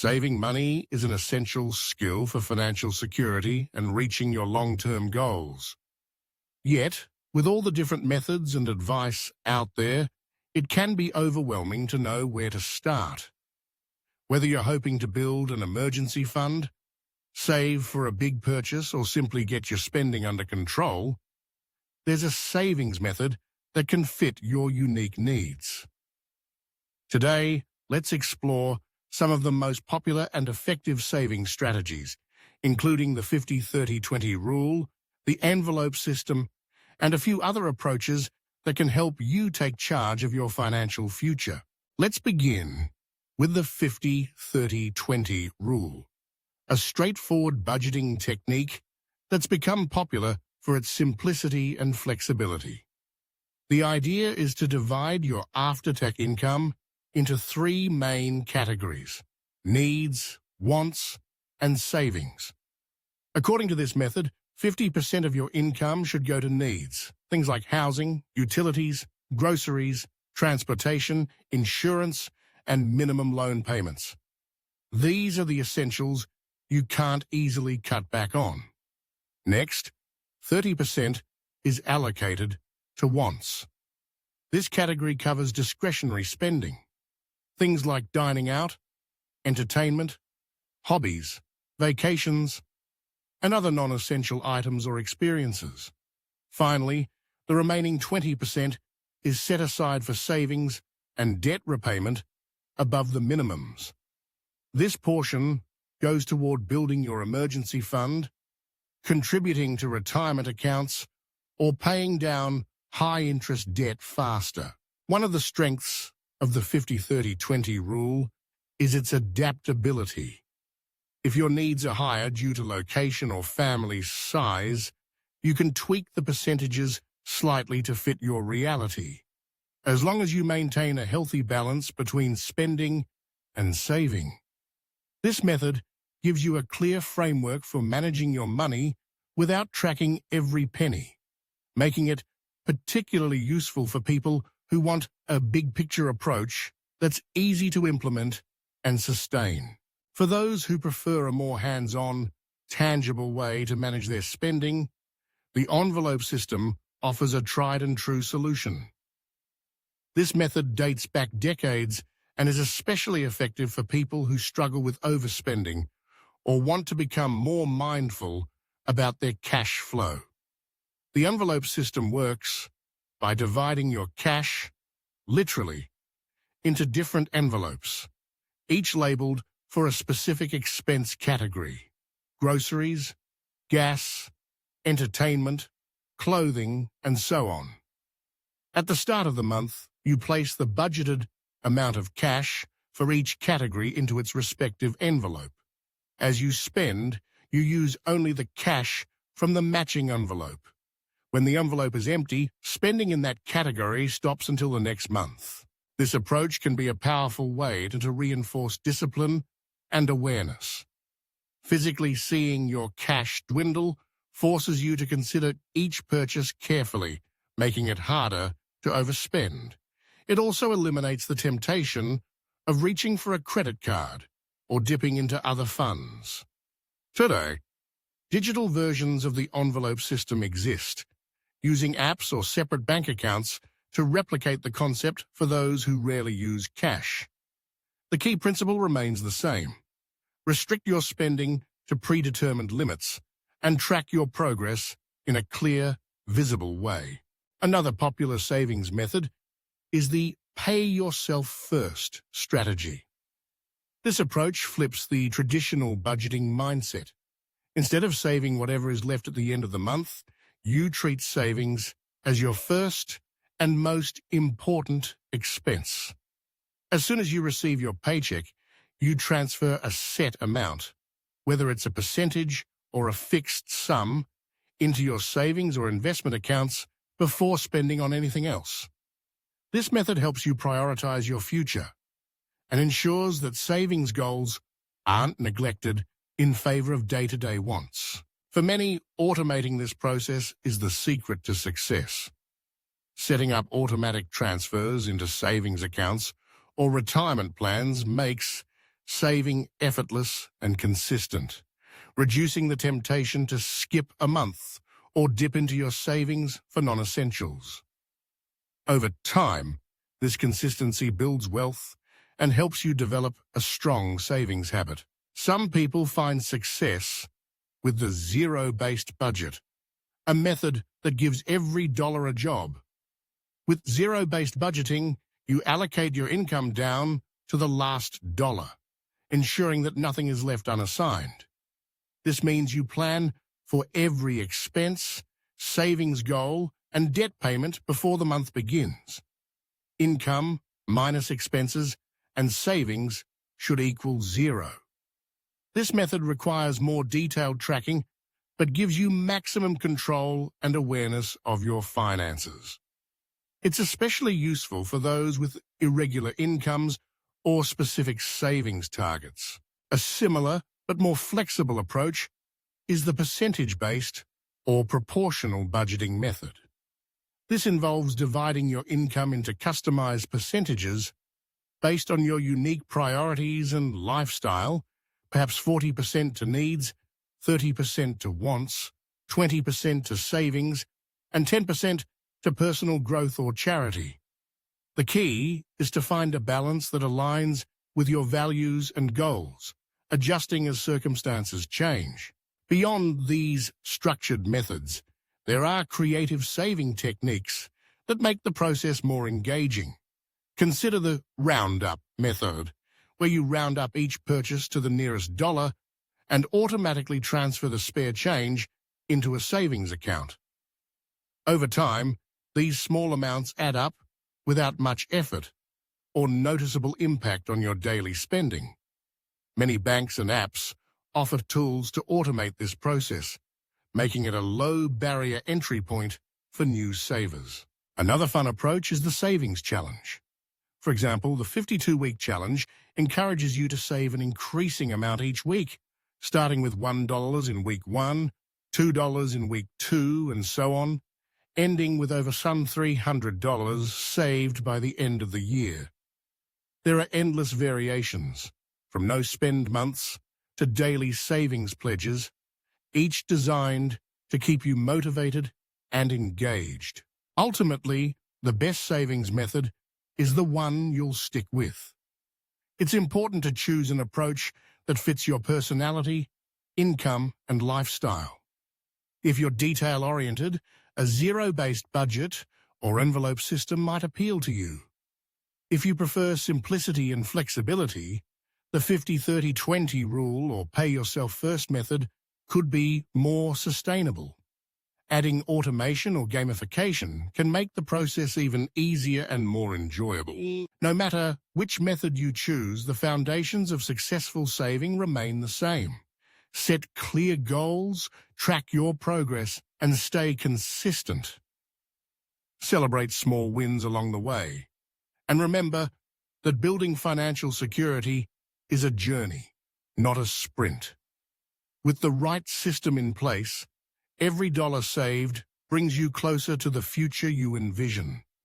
Saving money is an essential skill for financial security and reaching your long-term goals. Yet, with all the different methods and advice out there, it can be overwhelming to know where to start. Whether you're hoping to build an emergency fund, save for a big purchase, or simply get your spending under control, there's a savings method that can fit your unique needs. Today, let's explore some of the most popular and effective saving strategies, including the 50-30-20 rule, the envelope system, and a few other approaches that can help you take charge of your financial future. Let's begin with the 50-30-20 rule, a straightforward budgeting technique that's become popular for its simplicity and flexibility. The idea is to divide your after-tax income into three main categories: needs, wants, and savings. According to this method, 50% of your income should go to needs, things like housing, utilities, groceries, transportation, insurance, and minimum loan payments. These are the essentials you can't easily cut back on. Next, 30% is allocated to wants. This category covers discretionary spending, things like dining out, entertainment, hobbies, vacations, and other non-essential items or experiences. Finally, the remaining 20% is set aside for savings and debt repayment above the minimums. This portion goes toward building your emergency fund, contributing to retirement accounts, or paying down high-interest debt faster. One of the strengths of the 50-30-20 rule is its adaptability. If your needs are higher due to location or family size, you can tweak the percentages slightly to fit your reality, as long as you maintain a healthy balance between spending and saving. This method gives you a clear framework for managing your money without tracking every penny, making it particularly useful for people who want a big-picture approach that's easy to implement and sustain. For those who prefer a more hands-on, tangible way to manage their spending, the envelope system offers a tried-and-true solution. This method dates back decades and is especially effective for people who struggle with overspending or want to become more mindful about their cash flow. The envelope system works by dividing your cash, literally, into different envelopes, each labeled for a specific expense category: groceries, gas, entertainment, clothing, and so on. At the start of the month, you place the budgeted amount of cash for each category into its respective envelope. As you spend, you use only the cash from the matching envelope. When the envelope is empty, spending in that category stops until the next month. This approach can be a powerful way to reinforce discipline and awareness. Physically seeing your cash dwindle forces you to consider each purchase carefully, making it harder to overspend. It also eliminates the temptation of reaching for a credit card or dipping into other funds. Today, digital versions of the envelope system exist, using apps or separate bank accounts to replicate the concept for those who rarely use cash. The key principle remains the same: restrict your spending to predetermined limits and track your progress in a clear, visible way. Another popular savings method is the pay yourself first strategy. This approach flips the traditional budgeting mindset. Instead of saving whatever is left at the end of the month, you treat savings as your first and most important expense. As soon as you receive your paycheck, you transfer a set amount, whether it's a percentage or a fixed sum, into your savings or investment accounts before spending on anything else. This method helps you prioritize your future and ensures that savings goals aren't neglected in favor of day-to-day wants. For many, automating this process is the secret to success. Setting up automatic transfers into savings accounts or retirement plans makes saving effortless and consistent, reducing the temptation to skip a month or dip into your savings for non-essentials. Over time, this consistency builds wealth and helps you develop a strong savings habit. Some people find success with the zero-based budget, a method that gives every dollar a job. With zero-based budgeting, you allocate your income down to the last dollar, ensuring that nothing is left unassigned. This means you plan for every expense, savings goal, and debt payment before the month begins. Income minus expenses and savings should equal zero. This method requires more detailed tracking, but gives you maximum control and awareness of your finances. It's especially useful for those with irregular incomes or specific savings targets. A similar but more flexible approach is the percentage-based or proportional budgeting method. This involves dividing your income into customized percentages based on your unique priorities and lifestyle, perhaps 40% to needs, 30% to wants, 20% to savings, and 10% to personal growth or charity. The key is to find a balance that aligns with your values and goals, adjusting as circumstances change. Beyond these structured methods, there are creative saving techniques that make the process more engaging. Consider the round-up method, where you round up each purchase to the nearest dollar and automatically transfer the spare change into a savings account. Over time, these small amounts add up without much effort or noticeable impact on your daily spending. Many banks and apps offer tools to automate this process, making it a low-barrier entry point for new savers. Another fun approach is the Savings Challenge. For example, the 52-week challenge encourages you to save an increasing amount each week, starting with $1 in week 1, $2 in week 2, and so on, ending with over some $300 saved by the end of the year. There are endless variations, from no-spend months to daily savings pledges, each designed to keep you motivated and engaged. Ultimately, the best savings method is the one you'll stick with. It's important to choose an approach that fits your personality, income, and lifestyle. If you're detail-oriented, a zero-based budget or envelope system might appeal to you. If you prefer simplicity and flexibility, the 50-30-20 rule or pay-yourself-first method could be more sustainable. Adding automation or gamification can make the process even easier and more enjoyable. No matter which method you choose, the foundations of successful saving remain the same. Set clear goals, track your progress, and stay consistent. Celebrate small wins along the way. And remember that building financial security is a journey, not a sprint. With the right system in place, every dollar saved brings you closer to the future you envision.